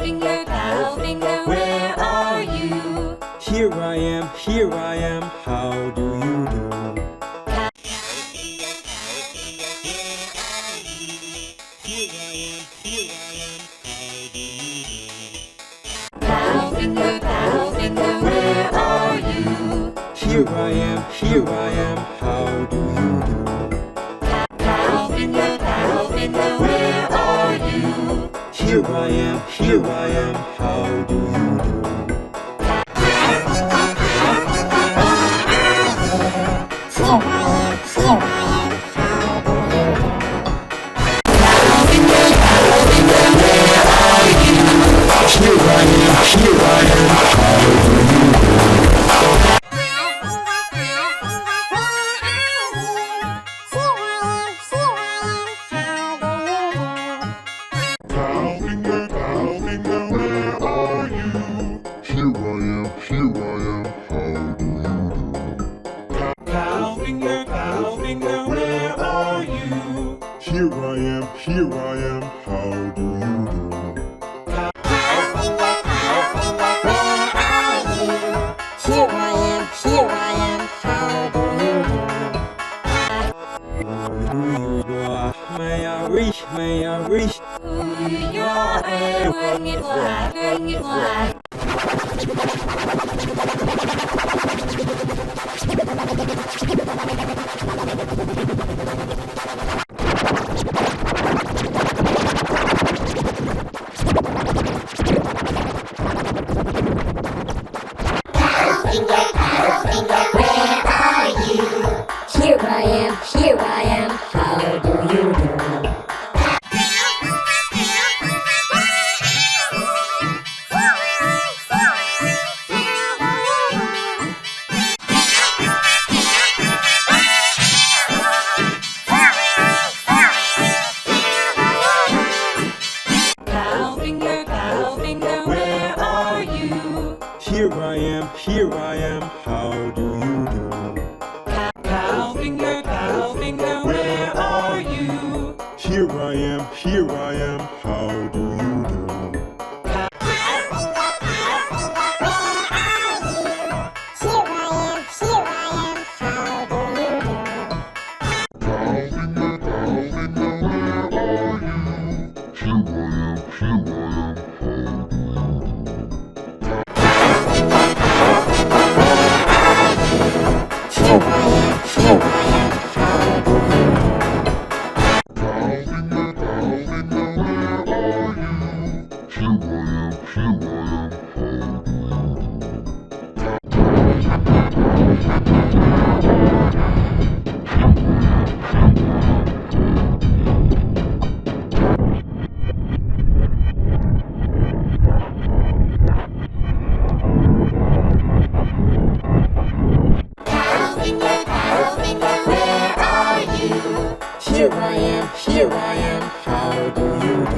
cow finger, where are you? Here I am, how do you do? Cow finger, where are you? Here I am, how do you do? Cow finger, where are you? Here I am, how do you do? Cow finger, where are you? Here I am, how do you do? Cow finger, where are you? Here I am, how do you do? May I reach? Who you're a winged flag. Cow finger, where are you? Here I am, how do you do? Cow finger, where are you? Here I am, how do you do? Cow finger, where are you? Here I am, how do you do? Cow finger, where are you? Here I am, how do you do?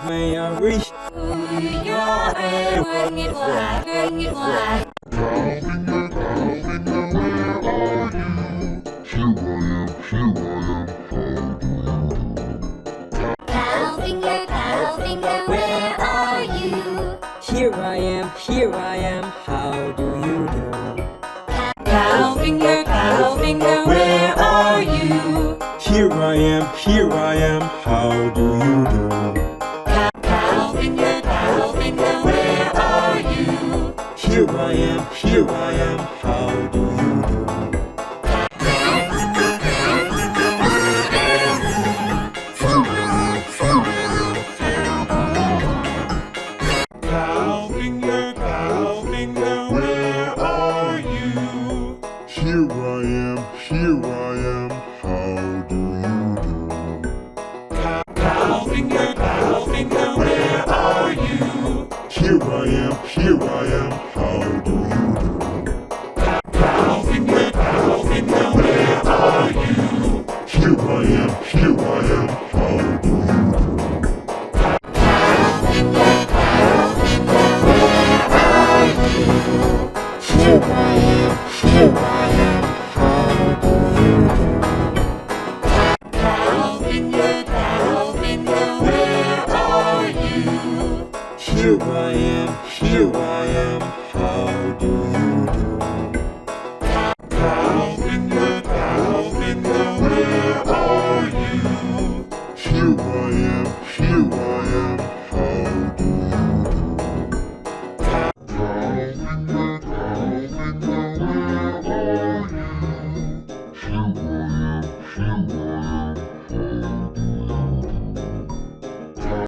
May I reach? Who you're a winged flag. May I reach? Who you're a winged flag. Cow finger, where are you? Here I am, how do you do? Cow finger, where are you? Here I am, how do you do? Cow finger, where are you? Here I am, how do you do? Cow finger, where are you? Here I am, how do you do? Here